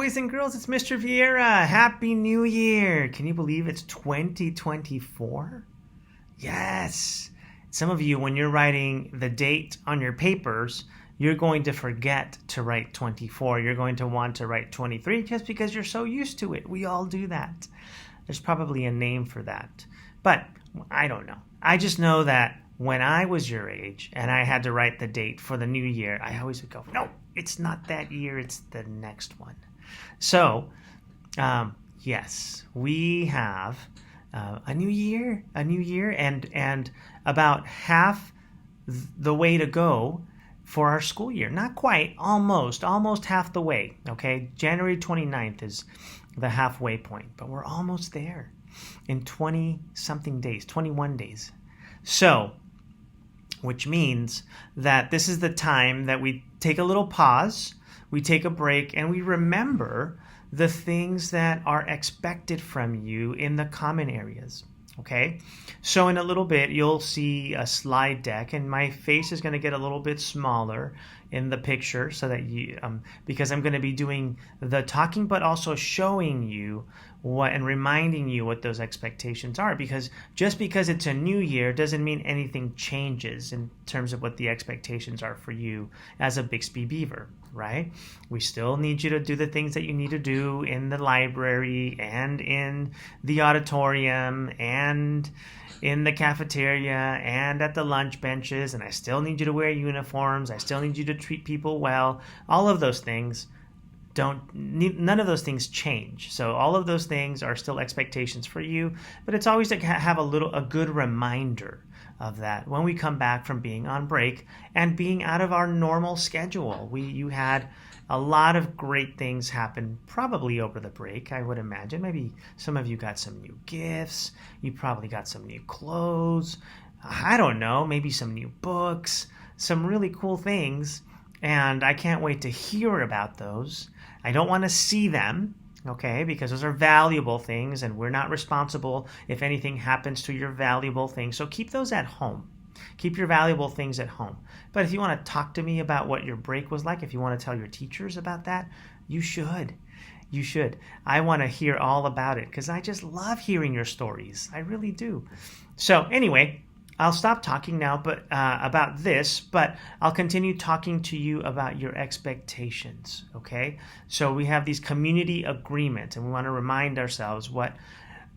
boys and girls, it's Mr. Vieira. Happy New Year. Can you believe it's 2024? Yes. Some of you, when you're writing the date on your papers, you're going to forget to write 24. You're going to want to write 23 just because you're so used to it. We all do that. There's probably a name for that. But I don't know. I just know that when I was your age and I had to write the date for the new year, I always would go, no, it's not that year, it's the next one. So, yes, we have a new year, and about half the way to go for our school year. Not quite, almost half the way, okay? January 29th is the halfway point, but we're almost there in 20-something days, 21 days. So, which means that this is the time that we take a little pause, we take a break, and we remember the things that are expected from you in the common areas. Okay, so in a little bit you'll see a slide deck, and my face is going to get a little bit smaller in the picture so that you because I'm going to be doing the talking but also showing you what and reminding you what those expectations are, because just because it's a new year doesn't mean anything changes in terms of what the expectations are for you as a Bixby Beaver, right? We still need you to do the things that you need to do in the library and in the auditorium and in the cafeteria and at the lunch benches, and I still need you to wear uniforms. I still need you to treat people well. All of those things none of those things change. So all of those things are still expectations for you, but it's always to have a good reminder of that when we come back from being on break and being out of our normal schedule. You had a lot of great things happen probably over the break, I would imagine. Maybe some of you got some new gifts. You probably got some new clothes. I don't know, maybe some new books, some really cool things. And I can't wait to hear about those. I don't want to see them, okay, because those are valuable things, and we're not responsible if anything happens to your valuable things. So keep those at home. Keep your valuable things at home. But if you want to talk to me about what your break was like, if you want to tell your teachers about that, you should. You should. I want to hear all about it because I just love hearing your stories. I really do. So anyway, I'll stop talking now about this, but I'll continue talking to you about your expectations, okay? So we have these community agreements, and we want to remind ourselves what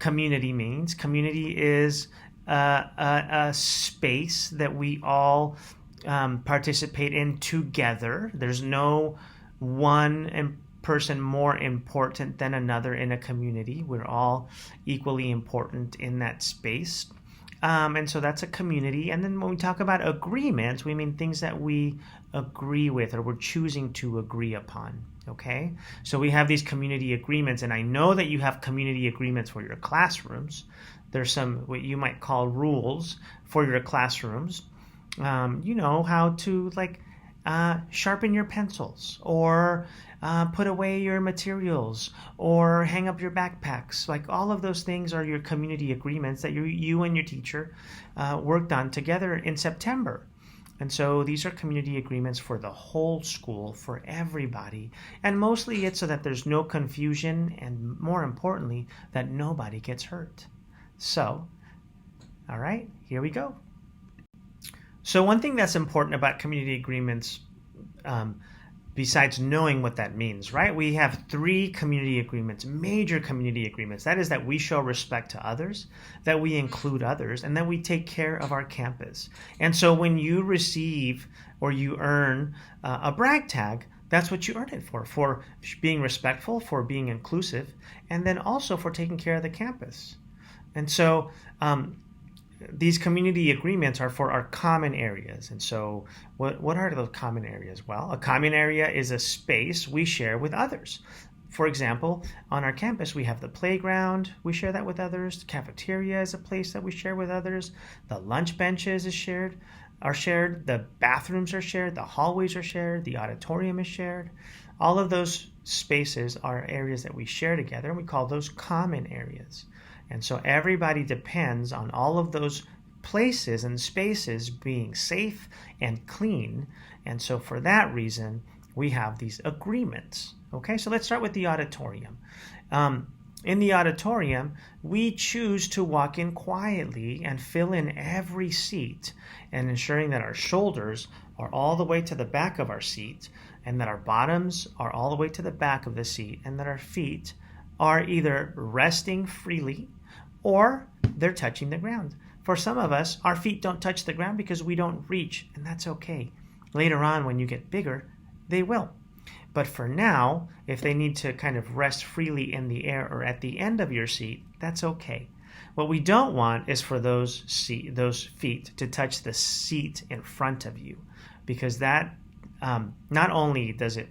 community means. Community is a space that we all participate in together. There's no one person more important than another in a community. We're all equally important in that space. And so that's a community. And then when we talk about agreements, we mean things that we agree with or we're choosing to agree upon. Okay? So we have these community agreements, and I know that you have community agreements for your classrooms. There's some what you might call rules for your classrooms. You know how to sharpen your pencils, or put away your materials, or hang up your backpacks. Like all of those things are your community agreements that you and your teacher worked on together in September. And so these are community agreements for the whole school, for everybody. And mostly it's so that there's no confusion, and more importantly, that nobody gets hurt. So, all right, here we go. So one thing that's important about community agreements, besides knowing what that means, right? We have 3 community agreements, major community agreements. That is that we show respect to others, that we include others, and that we take care of our campus. And so when you receive or you earn a brag tag, that's what you earn it for being respectful, for being inclusive, and then also for taking care of the campus. And so these community agreements are for our common areas. And so what are those common areas? Well, a common area is a space we share with others. For example, on our campus, we have the playground. We share that with others. The cafeteria is a place that we share with others. The lunch benches are shared. The bathrooms are shared. The hallways are shared. The auditorium is shared. All of those spaces are areas that we share together, and we call those common areas. And so everybody depends on all of those places and spaces being safe and clean. And so for that reason, we have these agreements. Okay, so let's start with the auditorium. In the auditorium, we choose to walk in quietly and fill in every seat, and ensuring that our shoulders are all the way to the back of our seat, and that our bottoms are all the way to the back of the seat, and that our feet are either resting freely or they're touching the ground. For some of us, our feet don't touch the ground because we don't reach, and that's okay. Later on, when you get bigger, they will. But for now, if they need to kind of rest freely in the air or at the end of your seat, that's okay. What we don't want is for those feet to touch the seat in front of you, because that not only does it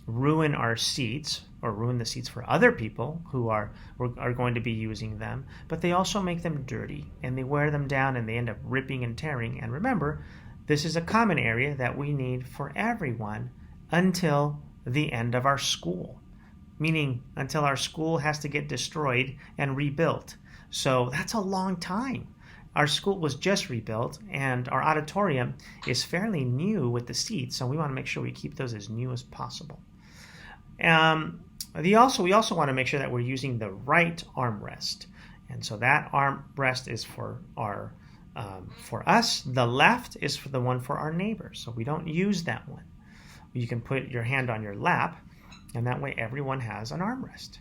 ruin our seats or ruin the seats for other people who are going to be using them, but they also make them dirty, and they wear them down and they end up ripping and tearing. And remember, this is a common area that we need for everyone until the end of our school, meaning until our school has to get destroyed and rebuilt. So that's a long time. Our school was just rebuilt, and our auditorium is fairly new with the seats, so we want to make sure we keep those as new as possible. We also want to make sure that we're using the right armrest, and so that armrest is for us. The left is for the one for our neighbors, so we don't use that one. You can put your hand on your lap, and that way everyone has an armrest.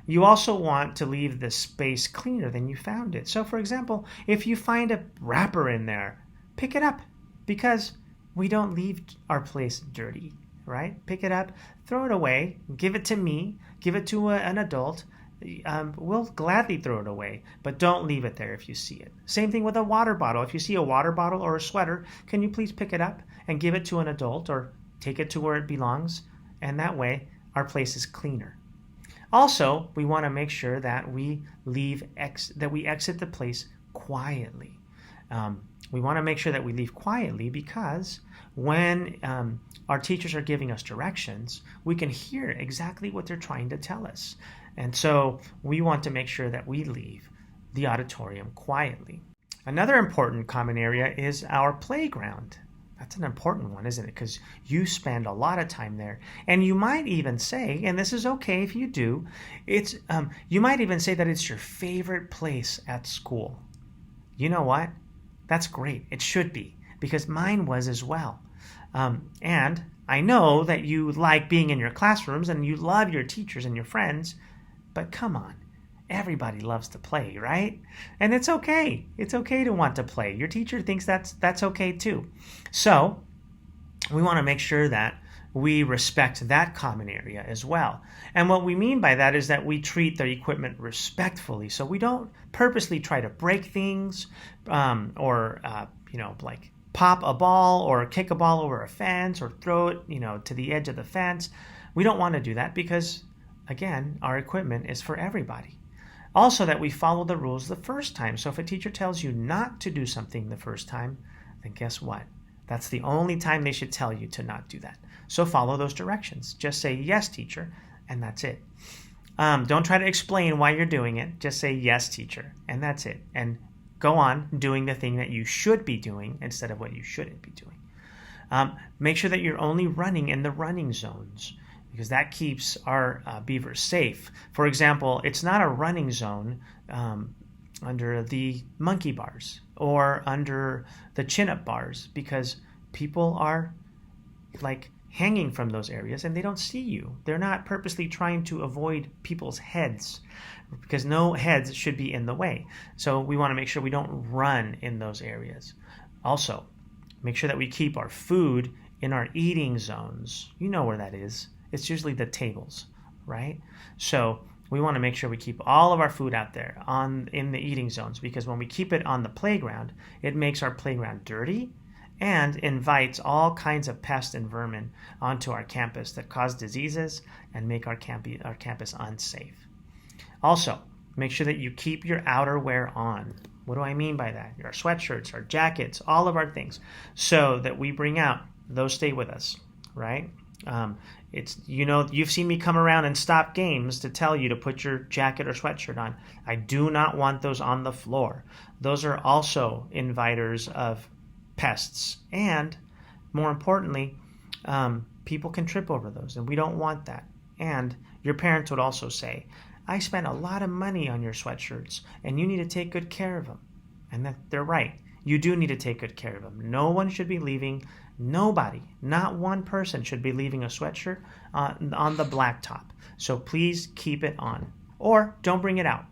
You also want to leave the space cleaner than you found it. So, for example, if you find a wrapper in there, pick it up, because we don't leave our place dirty, right? Pick it up, throw it away, give it to me, give it to an adult. We'll gladly throw it away, but don't leave it there if you see it. Same thing with a water bottle. If you see a water bottle or a sweater, can you please pick it up and give it to an adult, or take it to where it belongs? And that way, our place is cleaner. Also, we want to make sure that we exit the place quietly. We want to make sure that we leave quietly, because when our teachers are giving us directions, we can hear exactly what they're trying to tell us. And so we want to make sure that we leave the auditorium quietly. Another important common area is our playground. That's an important one, isn't it? Because you spend a lot of time there. And you might even say, and this is okay if you do, you might even say that it's your favorite place at school. You know what? That's great. It should be, because mine was as well. And I know that you like being in your classrooms and you love your teachers and your friends, but come on. Everybody loves to play, right? And it's okay. It's okay to want to play. Your teacher thinks that's okay too. So we want to make sure that we respect that common area as well. And what we mean by that is that we treat the equipment respectfully. So we don't purposely try to break things or like pop a ball or kick a ball over a fence or throw it, to the edge of the fence. We don't want to do that because, again, our equipment is for everybody. Also, that we follow the rules the first time. So if a teacher tells you not to do something the first time, then guess what? That's the only time they should tell you to not do that. So follow those directions. Just say, yes, teacher, and that's it. Don't try to explain why you're doing it. Just say, yes, teacher, and that's it. And go on doing the thing that you should be doing instead of what you shouldn't be doing. Make sure that you're only running in the running zones, because that keeps our beavers safe. For example, it's not a running zone under the monkey bars or under the chin-up bars, because people are like hanging from those areas and they don't see you. They're not purposely trying to avoid people's heads, because no heads should be in the way. So we want to make sure we don't run in those areas. Also, make sure that we keep our food in our eating zones. You know where that is. It's usually the tables, right? So we want to make sure we keep all of our food out there in the eating zones, because when we keep it on the playground, it makes our playground dirty and invites all kinds of pests and vermin onto our campus that cause diseases and make our campus unsafe. Also, make sure that you keep your outerwear on. What do I mean by that? Our sweatshirts, our jackets, all of our things, so that we bring out, those stay with us, right? You've seen me come around and stop games to tell you to put your jacket or sweatshirt on. I do not want those on the floor. Those are also inviters of pests. And more importantly, People can trip over those, and we don't want that. And your parents would also say, I spent a lot of money on your sweatshirts, and you need to take good care of them. And that they're right. You do need to take good care of them. No one should be leaving, nobody, not one person should be leaving a sweatshirt on the blacktop. So please keep it on. Or don't bring it out.